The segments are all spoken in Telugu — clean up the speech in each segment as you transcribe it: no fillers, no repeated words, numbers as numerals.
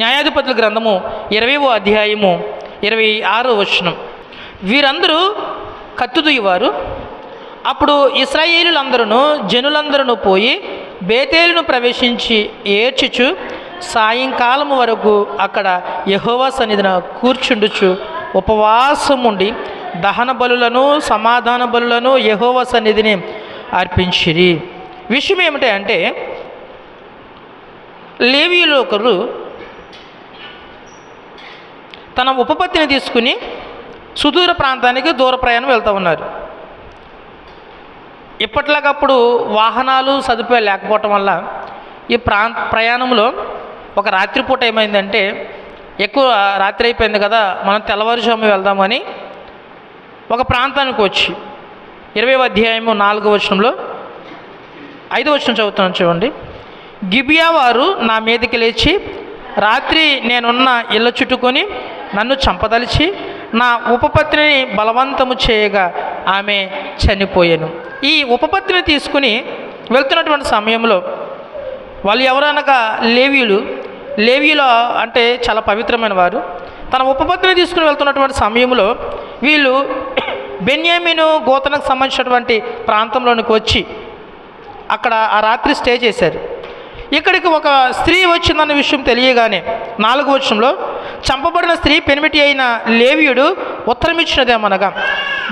న్యాయాధిపతుల గ్రంథము 20వ అధ్యాయము 26వ వచనం. వీరందరూ కత్తుదుయ్యవారు. అప్పుడు ఇశ్రాయేలులందరూ జనులందరూ పోయి బేతేలును ప్రవేశించి ఏడ్చుచు సాయంకాలం వరకు అక్కడ యెహోవా సన్నిధిన కూర్చుండుచు ఉపవాసముండి దహన బలులను సమాధాన బలులను యెహోవా సన్నిధిని అర్పించిరి. విషయం ఏమిటంటే, లేవీయులు ఒకరు తన ఉపపత్తిని తీసుకుని సుదూర ప్రాంతానికి దూర ప్రయాణం వెళ్తూ ఉన్నారు. ఇప్పట్లాగప్పుడు వాహనాలు సదుపాయాలు లేకపోవటం వల్ల ఈ ప్రయాణంలో ఒక రాత్రిపూట ఏమైందంటే, ఎక్కువ రాత్రి అయిపోయింది కదా, మనం తెల్లవారుజాము వెళ్దామని ఒక ప్రాంతానికి వచ్చి 20వ అధ్యాయము 4వ వచనంలో 5వ వచనం చదువుతున్నాను చూడండి. గిబియా వారు నా మీదకి లేచి రాత్రి నేనున్న ఇళ్ళ చుట్టుకొని నన్ను చంపదలిచి నా ఉపపత్నిని బలవంతము చేయగా ఆమె చనిపోయాను. ఈ ఉపపత్తిని తీసుకుని వెళ్తున్నటువంటి సమయంలో వాళ్ళు ఎవరనగా లేవీయులు అంటే చాలా పవిత్రమైన వారు. తన ఉపపత్తిని తీసుకుని వెళ్తున్నటువంటి సమయంలో వీళ్ళు బెన్యామీను గోత్రానికి సంబంధించినటువంటి ప్రాంతంలోనికి వచ్చి అక్కడ ఆ రాత్రి స్టే చేశారు. ఇక్కడికి ఒక స్త్రీ వచ్చిందన్న విషయం తెలియగానే 4వ వచనంలో చంపబడిన స్త్రీ పెనిమిటి అయిన లేవీయుడు ఉత్తరమిచ్చినదేమనగా,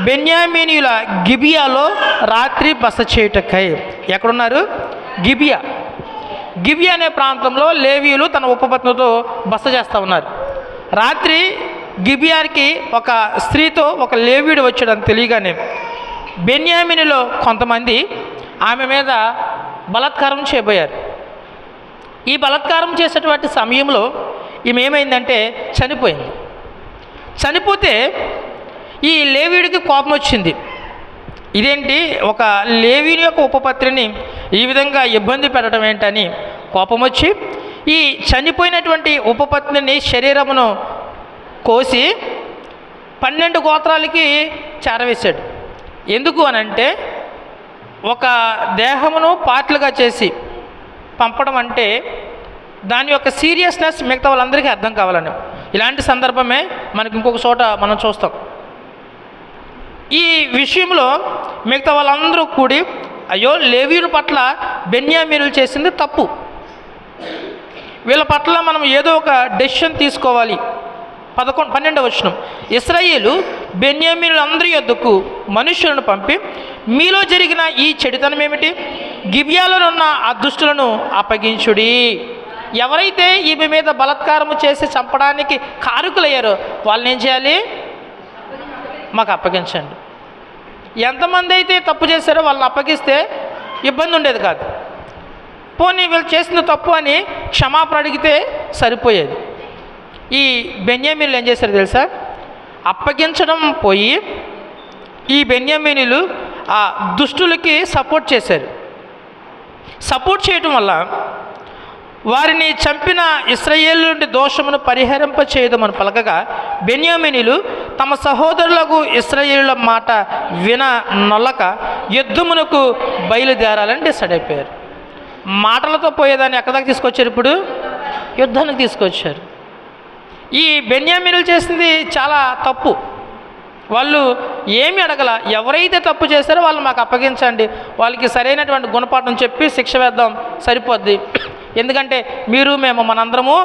బెన్యామీనీయుల గిబియాలో రాత్రి బస చేయుటకై. ఎక్కడున్నారు? గిబియా అనే ప్రాంతంలో లేవీయులు తన ఉపపత్నితో బస చేస్తూ ఉన్నారు. రాత్రి గిబియాకి ఒక స్త్రీతో ఒక లేవీయుడు వచ్చాడని తెలియగానే బెన్యామీనులో కొంతమంది ఆమె మీద బలాత్కారం చేయబోయారు. ఈ బలాత్కారం చేసేటువంటి సమయంలో ఈమె ఏమైందంటే చనిపోయింది. చనిపోతే ఈ లేవీయుడికి కోపం వచ్చింది. ఇదేంటి, ఒక లేవీయుని యొక్క ఉపపత్రిని ఈ విధంగా ఇబ్బంది పెట్టడం ఏంటని కోపం వచ్చి ఈ చనిపోయినటువంటి ఉపపత్నిని శరీరమును కోసి 12 గోత్రాలకి చేరవేశాడు. ఎందుకు అనంటే, ఒక దేహమును పార్ట్లుగా చేసి పంపడం అంటే దాని యొక్క సీరియస్నెస్ మిగతా వాళ్ళందరికీ అర్థం కావాలని. ఇలాంటి సందర్భమే మనకి ఇంకొక చోట మనం చూస్తాం. ఈ విషయంలో మిగతా వాళ్ళందరూ కూడి, అయ్యో లేవీయుల పట్ల బెన్యామీనులు చేసింది తప్పు, వీళ్ళ పట్ల మనం ఏదో ఒక డెసిషన్ తీసుకోవాలి. 12వ వచనం. ఇశ్రాయేలు బెన్యామీనులందరి యొద్దకు మనుషులను పంపి, మీలో జరిగిన ఈ చెడుతనం ఏమిటి? గిబియాలోనున్న ఆ దుష్టులను అప్పగించుడి. ఎవరైతే ఈమె మీద బలాత్కారము చేసి చంపడానికి కారకులయ్యారో వాళ్ళని ఏం చేయాలి? మాకు అప్పగించండి. ఎంతమంది అయితే తప్పు చేశారో వాళ్ళని అప్పగిస్తే ఇబ్బంది ఉండేది కాదు. పోనీ వీళ్ళు చేసిన తప్పు అని క్షమాపణ అడిగితే సరిపోయేది. ఈ బెన్యామీనులు ఏం చేశారు తెలుసా? అప్పగించడం పోయి ఈ బెన్యామీనులు ఆ దుష్టులకి సపోర్ట్ చేశారు. సపోర్ట్ చేయటం వల్ల వారిని చంపిన ఇశ్రాయేలు నుండి దోషమును పరిహరింప చేయదమని పలకగా బెన్యామీనులు తమ సహోదరులకు ఇశ్రాయేలుల మాట నొల్లక యుద్ధమునకు బయలుదేరాలని డిసైడ్ అయిపోయారు. మాటలతో పోయేదాన్ని ఎక్కడ దాకా తీసుకొచ్చారు? ఇప్పుడు యుద్ధానికి తీసుకొచ్చారు. ఈ బెన్యామీనులు చేసింది చాలా తప్పు. వాళ్ళు ఏమి అడగల, ఎవరైతే తప్పు చేశారో వాళ్ళు మాకు అప్పగించండి, వాళ్ళకి సరైనటువంటి గుణపాఠం చెప్పి శిక్ష వేద్దాం, సరిపోద్ది. ఎందుకంటే మీరు మేము మనందరము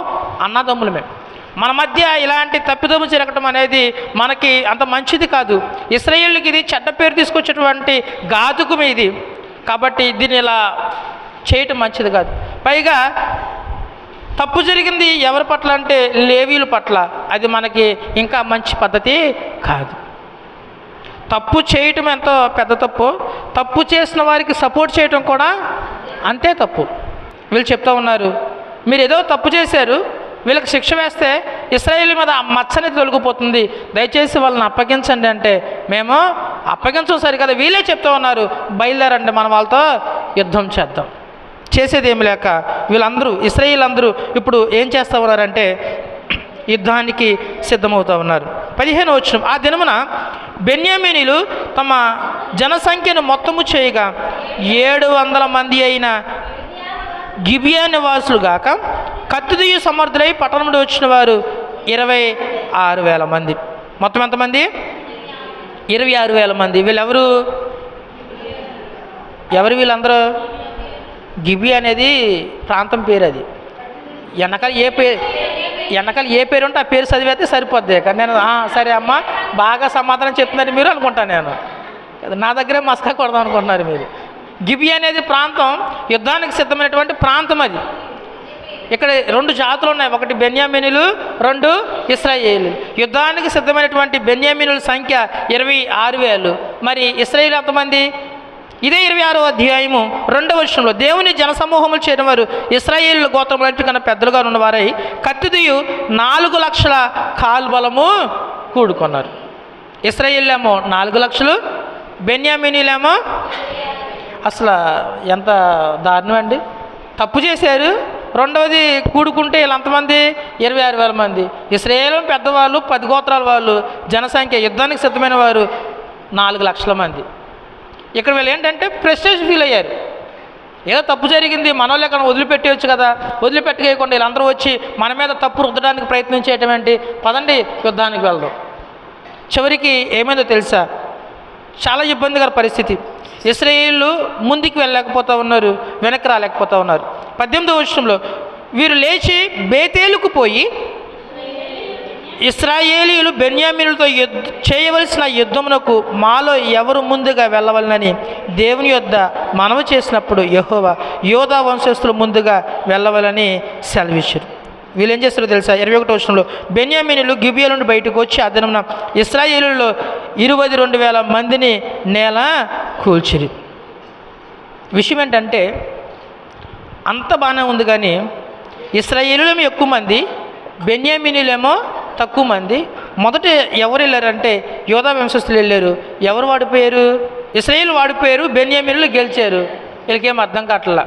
అన్నదమ్ములమే, మన మధ్య ఇలాంటి తప్పిదము జరగటం అనేది మనకి అంత మంచిది కాదు. ఇశ్రాయేలుకి ఇది చెడ్డ పేరు తీసుకొచ్చేటువంటి ఘాతుకం ఇది, కాబట్టి దీన్ని ఇలా చేయటం మంచిది కాదు. పైగా తప్పు జరిగింది ఎవరి పట్ల అంటే లేవీయుల పట్ల, అది మనకి ఇంకా మంచి పద్ధతి కాదు. తప్పు చేయటం ఎంతో పెద్ద తప్పు, తప్పు చేసిన వారికి సపోర్ట్ చేయటం కూడా అంతే తప్పు. వీళ్ళు చెప్తూ ఉన్నారు, మీరు ఏదో తప్పు చేశారు, వీళ్ళకి శిక్ష వేస్తే ఇశ్రాయేలు మీద ఆ మచ్చనేది తొలగిపోతుంది, దయచేసి వాళ్ళని అప్పగించండి అంటే మేము అప్పగించం సరికదా. వీళ్ళే చెప్తూ ఉన్నారు, బయలుదేరండి మనం వాళ్ళతో యుద్ధం చేద్దాం. చేసేది ఏమి లేక వీళ్ళందరూ ఇశ్రాయేలందరూ ఇప్పుడు ఏం చేస్తూ ఉన్నారంటే యుద్ధానికి సిద్ధమవుతూ ఉన్నారు. 15వ వచనం. ఆ దినమున బెన్యామీనీలు తమ జనసంఖ్యను మొత్తము చేయగా 700 మంది అయిన గిబియా నివాసులు గాక కత్తిదీయు సమర్థులై పట్టణం నుండి వచ్చిన వారు 26,000 మంది. మొత్తం ఎంతమంది? 26,000 మంది. వీళ్ళెవరు? వీళ్ళందరూ? గిబి అనేది ప్రాంతం పేరు. అది వెనకాల ఏ పేరు ఉంటే ఆ పేరు చదివేస్తే సరిపోద్ది. కానీ నేను సరే అమ్మ బాగా సమాధానం చెప్తున్నారు మీరు అనుకుంటాను. నేను నా దగ్గరే మస్కా కొడదాం అనుకుంటున్నారు మీరు. గిబి అనేది ప్రాంతం యుద్ధానికి సిద్ధమైనటువంటి ప్రాంతం. అది ఇక్కడ 2 జాతులు ఉన్నాయి, ఒకటి బెన్యామీనులు, 2 ఇశ్రాయేలు. యుద్ధానికి సిద్ధమైనటువంటి బెన్యామీనుల సంఖ్య 26,000. మరి ఇశ్రాయేలు ఎంతమంది? ఇదే 26వ అధ్యాయము 2వ వచనంలో దేవుని జనసమూహములు చేరిన వారు ఇశ్రాయేలు గోత్రములంటి కన్నా పెద్దలుగా ఉన్నవారై కత్తిదీయు 4 లక్షల కాల్బలము కూడుకున్నారు. ఇశ్రాయేలేమో 4 లక్షలు, బెన్యామీనీలేమో అసలు ఎంత దారుణం అండి. తప్పు చేశారు. రెండవది కూడుకుంటే వీళ్ళంతమంది 26,000 మంది. ఇశ్రాయేలు పెద్దవాళ్ళు 10 గోత్రాల వాళ్ళు, జనసంఖ్య యుద్ధానికి సిద్ధమైన వారు 4 లక్షల మంది. ఇక్కడ వీళ్ళు ఏంటంటే ప్రెస్టేజ్ ఫీల్ అయ్యారు. ఏదో తప్పు జరిగింది, మనోళ్ళు ఎక్కడ వదిలిపెట్టేయచ్చు కదా, వదిలిపెట్టేయకుండా వీళ్ళందరూ వచ్చి మన మీద తప్పు రుద్దడానికి ప్రయత్నించేయటం ఏంటి, పదండి యుద్ధానికి వెళ్దాం. చివరికి ఏమైందో తెలుసా? చాలా ఇబ్బందికర పరిస్థితి. ఇశ్రాయేలు ముందుకు వెళ్ళలేకపోతూ ఉన్నారు, వెనక్కి రాలేకపోతూ ఉన్నారు. 18వ వచనంలో వీరు లేచి బేతేలుకు పోయి ఇశ్రాయేలీయులు బెన్యామీనులతో చేయవలసిన యుద్ధమునకు మాలో ఎవరు ముందుగా వెళ్ళవలనని దేవుని యొద్ద మనవి చేసినప్పుడు యెహోవా యోధా వంశస్థులు ముందుగా వెళ్ళవలని సెలవిచ్చారు. వీళ్ళు ఏం చేస్తారో తెలుసా? 21వ వచనంలో బెన్యామీనులు గిబియా నుండి బయటకు వచ్చి ఆ దినమున ఇశ్రాయేలులో 22,000 మందిని నేల కూల్చిరి. విషయం ఏంటంటే అంత బాగానే ఉంది, కానీ ఇశ్రాయేలులేమో ఎక్కువ మంది, బెన్యామీనులేమో తక్కువ మంది. మొదట ఎవరు వెళ్ళారంటే యోధా వంశస్థులు వెళ్ళారు. ఎవరు వాడిపోయారు? ఇశ్రాయేలు వాడిపోయారు, బెన్యామీనులు గెలిచారు. వీళ్ళకేం అర్థం కావట్లా.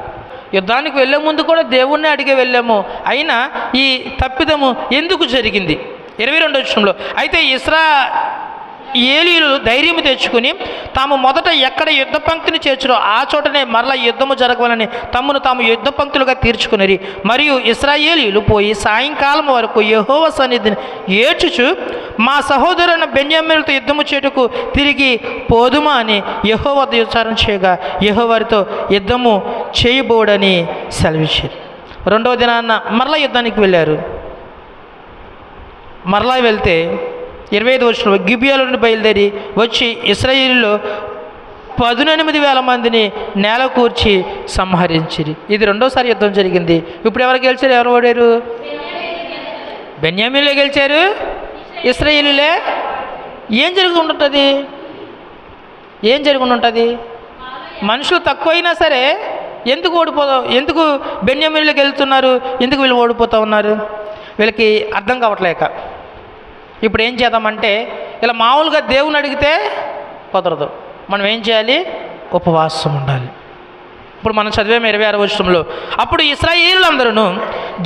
యుద్ధానికి వెళ్ళే ముందు కూడా దేవుణ్ణి అడిగే వెళ్ళాము, అయినా ఈ తప్పిదము ఎందుకు జరిగింది? 22వ వచనంలో అయితే ఇశ్రాయేలీయులు ధైర్యము తెచ్చుకుని తాము మొదట ఎక్కడ యుద్ధ పంక్తిని చేర్చురో ఆ చోటనే మరలా యుద్ధము జరగవాలని తమను తాము యుద్ధ పంక్తులుగా తీర్చుకుని మరియు ఇశ్రాయేలీయులు పోయి సాయంకాలం వరకు యెహోవా సన్నిధిని ఏడ్చుచు మా సహోదరుని బెన్యామీనులతో యుద్ధము చేటుకు తిరిగి పోదుమా అని యెహోవా విచారణ చేయగా యెహోవా వారితో యుద్ధము చేయబోడని సెలవిచ్చారు. 2వ దినాన మరలా యుద్ధానికి వెళ్ళారు. మరలా వెళ్తే 25వ వచనంలో గిబియాలో నుండి బయలుదేరి వచ్చి ఇశ్రాయేలులో 18,000 మందిని నేల కూర్చి సంహరించిరి. ఇది 2వసారి యుద్ధం జరిగింది. ఇప్పుడు ఎవరు గెలిచారు? ఎవరు ఓడారు? బెన్యామీనులే గెలిచారు, ఇశ్రాయేలులే. ఏం జరిగి ఉంటుంది? మనుషులు తక్కువైనా సరే ఎందుకు బెన్యామీనులు గెలుతున్నారు? ఎందుకు వీళ్ళు ఓడిపోతూ ఉన్నారు? వీళ్ళకి అర్థం కావట్లేక ఇప్పుడు ఏం చేద్దామంటే ఇలా మామూలుగా దేవుని అడిగితే కుదరదు. మనం ఏం చేయాలి? ఉపవాసం ఉండాలి. ఇప్పుడు మనం చదివాము 26వ వచనంలో అప్పుడు ఇశ్రాయేలులందరూ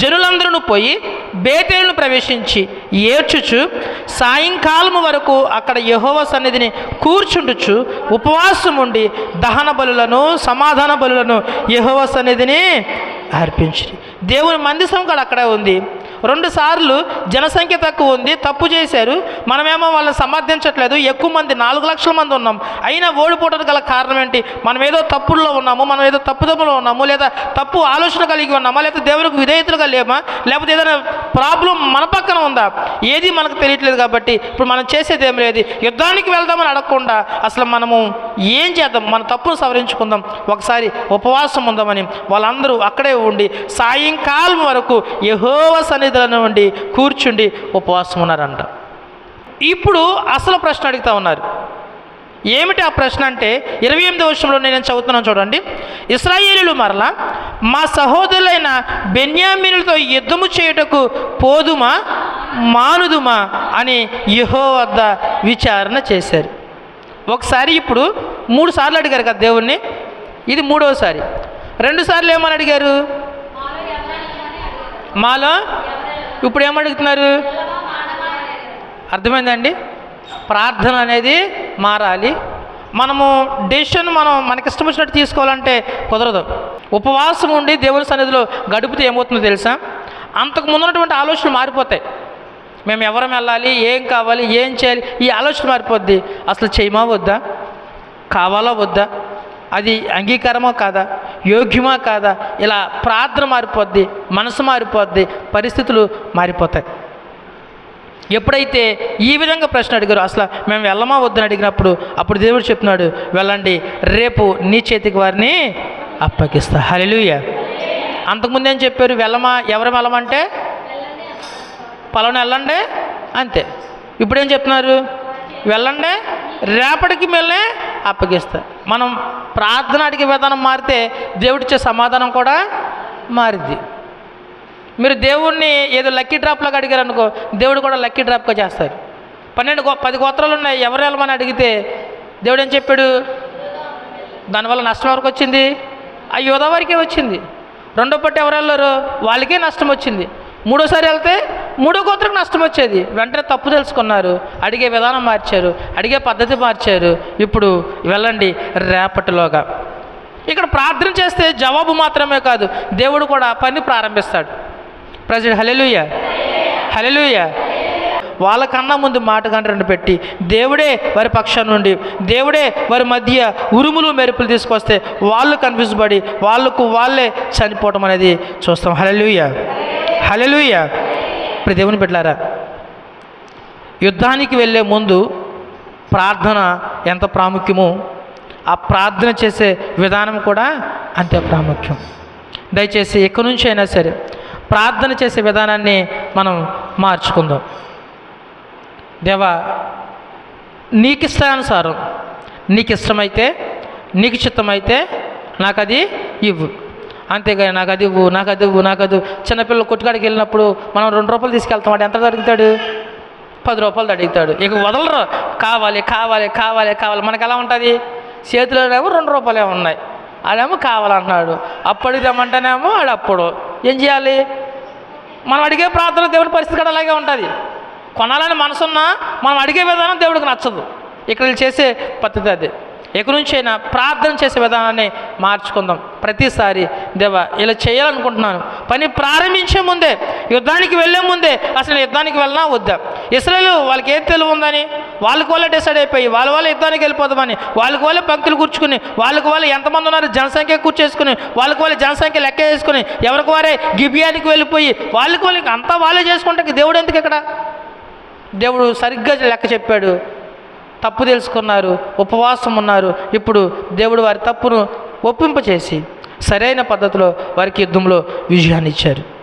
జనులందరూ పోయి బేతేలును ప్రవేశించి ఏడ్చుచు సాయంకాలం వరకు అక్కడ యెహోవా సన్నిధిని కూర్చుండుచు ఉపవాసం ఉండి దహన బలులను సమాధాన బలులను యెహోవా సన్నిధిని అర్పించి. దేవుని మందిరం కూడా అక్కడే ఉంది. 2 సార్లు జనసంఖ్య తక్కువ ఉంది, తప్పు చేశారు. మనమేమో వాళ్ళని సమర్థించట్లేదు. ఎక్కువ మంది 4 లక్షల మంది ఉన్నాం, అయినా ఓడిపోవడానికి గల కారణం ఏంటి? మనం ఏదో తప్పుల్లో ఉన్నాము, మనం ఏదో తప్పుదమ్ములో ఉన్నాము, లేదా తప్పు ఆలోచన కలిగి ఉన్నామా, లేదా దేవునికి విధేయతలుగా లేమా, లేకపోతే ఏదైనా ప్రాబ్లం మన పక్కన ఉందా? ఏది మనకు తెలియట్లేదు. కాబట్టి ఇప్పుడు మనం చేసేది ఏం లేదు. యుద్ధానికి వెళ్దామని అడగకుండా అసలు మనము ఏం చేద్దాం, మన తప్పును సవరించుకుందాం, ఒకసారి ఉపవాసం ఉందామని వాళ్ళందరూ అక్కడే ఉండి సాయంకాలం వరకు యెహోవా సన్నిధిలో ఉండి కూర్చుండి ఉపవాసం ఉన్నారంట. ఇప్పుడు అసలు ప్రశ్న అడుగుతా ఉన్నారు. ఏమిటి ఆ ప్రశ్న అంటే 28వ వచనంలో నేను చదువుతున్నాను చూడండి. ఇశ్రాయేలీయులు మరలా మా సహోదరులైన బెన్యామీనులతో యుద్ధము చేయుటకు పోదుమా మానుదుమా అని యెహోవా వద్ద విచారణ చేశారు. ఒకసారి ఇప్పుడు 3 సార్లు అడిగారు కదా దేవుణ్ణి, ఇది 3వసారి. 2 సార్లు ఏమని అడిగారు? మాలో. ఇప్పుడు ఏమడుగుతున్నారు? అర్థమైందండి? ప్రార్థన అనేది మారాలి. మనము డెసిషన్ మనకి ఇష్టం వచ్చినట్టు తీసుకోవాలంటే కుదరదు. ఉపవాసం ఉండి దేవుని సన్నిధిలో గడిపితే ఏమవుతుందో తెలుసా? అంతకు ముందున్నటువంటి ఆలోచనలు మారిపోతాయి. మేము ఎవరం వెళ్ళాలి, ఏం కావాలి, ఏం చేయాలి, ఈ ఆలోచన మారిపోద్ది. అసలు చేయమా వద్దా, కావాలా వద్దా, అది అంగీకారమా కాదా, యోగ్యమా కాదా, ఇలా ప్రార్థన మారిపోద్ది, మనసు మారిపోద్ది, పరిస్థితులు మారిపోతాయి. ఎప్పుడైతే ఈ విధంగా ప్రశ్న అడిగారు, అసలు మేము వెళ్ళమా వద్దని అడిగినప్పుడు అప్పుడు దేవుడు చెప్తున్నాడు, వెళ్ళండి, రేపు నీ చేతికి వారిని అప్పగిస్తా. హల్లెలూయా. అంతకుముందు ఏం చెప్పారు? వెళ్ళమా, ఎవరు వెళ్ళమంటే పలానా వెళ్ళండి అంతే. ఇప్పుడేం చెప్తున్నారు? వెళ్ళండి, రేపటికి మేలనే అప్పగిస్తా. మనం ప్రార్థన అడిగే విధానం మారితే దేవుడిచ్చే సమాధానం కూడా మారిద్ది. మీరు దేవుణ్ణి ఏదో లక్కీ డ్రాప్లాగా అడిగారు అనుకో, దేవుడు కూడా లక్కీ డ్రాప్గా చేస్తారు. 10 గోత్రాలు ఉన్నాయి, ఎవరు వెళ్ళమని అడిగితే దేవుడు ఏం చెప్పాడు? దానివల్ల నష్టం ఎవరికి వచ్చింది? ఆ యోధా వారికే వచ్చింది. రెండో పట్టు ఎవరు వెళ్ళారు? వాళ్ళకే నష్టం వచ్చింది. మూడోసారి వెళ్తే 3వ గోత్రకు నష్టం వచ్చేది. వెంటనే తప్పు తెలుసుకున్నారు, అడిగే విధానం మార్చారు, అడిగే పద్ధతి మార్చారు. ఇప్పుడు వెళ్ళండి రేపటిలోగా. ఇక్కడ ప్రార్థన చేస్తే జవాబు మాత్రమే కాదు, దేవుడు కూడా పని ప్రారంభిస్తాడు. ప్రజలు హల్లెలూయా, హల్లెలూయా. వాళ్ళకన్నా ముందు మాట గంటను పెట్టి దేవుడే వారి పక్షం నుండి, దేవుడే వారి మధ్య ఉరుములు మెరుపులు తీసుకొస్తే వాళ్ళు కన్ఫ్యూజ్ పడి వాళ్ళకు వాళ్ళే చనిపోవటం అనేది చూస్తాం. హల్లెలూయా, హల్లెలూయా. ఇప్పుడు దేవుని బిడ్డలారా, యుద్ధానికి వెళ్ళే ముందు ప్రార్థన ఎంత ప్రాముఖ్యమో ఆ ప్రార్థన చేసే విధానం కూడా అంతే ప్రాముఖ్యం. దయచేసి ఎక్కడి నుంచి అయినా సరే ప్రార్థన చేసే విధానాన్ని మనం మార్చుకుందాం. దేవా, నీకు ఇష్టానుసారం, నీకు ఇష్టమైతే, నీకు చిత్తమైతే నాకు అది ఇవ్వు, అంతేగాని నాకు అది ఇవ్వు, నాకు అది ఇవ్వు, నాకు అది. చిన్నపిల్లలు కొట్టుకాడికి వెళ్ళినప్పుడు మనం 2 రూపాయలు తీసుకెళ్తాం, వాడు ఎంత అడుగుతాడు? 10 రూపాయలు అడుగుతాడు. ఇక వదలరు, కావాలి కావాలి కావాలి కావాలి. మనకు ఎలా ఉంటుంది? చేతిలోనేమో 2 రూపాయలే ఉన్నాయి, ఆడేమో కావాలంటున్నాడు. అప్పుడు అడిగిదామంటేనేమో ఆడు అప్పుడు ఏం చేయాలి? మనం అడిగే ప్రార్థన దేవుడి పరిస్థితి కూడా అలాగే ఉంటుంది. కొనాలని మనసున్నా మనం అడిగే విధానం దేవుడికి నచ్చదు. ఇక్కడ చేసే పద్ధతి అదే. ఎక్కడి నుంచి అయినా ప్రార్థన చేసే విధానాన్ని మార్చుకుందాం. ప్రతిసారి దేవా ఇలా చేయాలనుకుంటున్నాను, పని ప్రారంభించే ముందే, యుద్ధానికి వెళ్ళే ముందే అసలు యుద్ధానికి వెళ్ళినా వద్దా? ఇశ్రాయేలు వాళ్ళకి ఏం తెలివి ఉందని వాళ్ళకి వాళ్ళే డిసైడ్ అయిపోయి వాళ్ళ యుద్ధానికి వెళ్ళిపోదామని వాళ్ళకి వాళ్ళే పంక్తులు కూర్చుకుని, వాళ్ళకి వాళ్ళు ఎంతమంది ఉన్నారు జనసంఖ్య కూర్చేసుకుని, వాళ్ళకి వాళ్ళే జనసంఖ్య లెక్క చేసుకుని ఎవరికి వారే గిబియానికి వెళ్ళిపోయి వాళ్ళకి అంతా వాళ్ళే చేసుకుంటే దేవుడు ఎందుకు? ఇక్కడ దేవుడు సరిగ్గా లెక్క చెప్పాడు. తప్పు తెలుసుకున్నారు, ఉపవాసం ఉన్నారు. ఇప్పుడు దేవుడు వారి తప్పును ఒప్పింపచేసి సరైన పద్ధతిలో వారికి యుద్ధంలో విజయాన్ని ఇచ్చారు.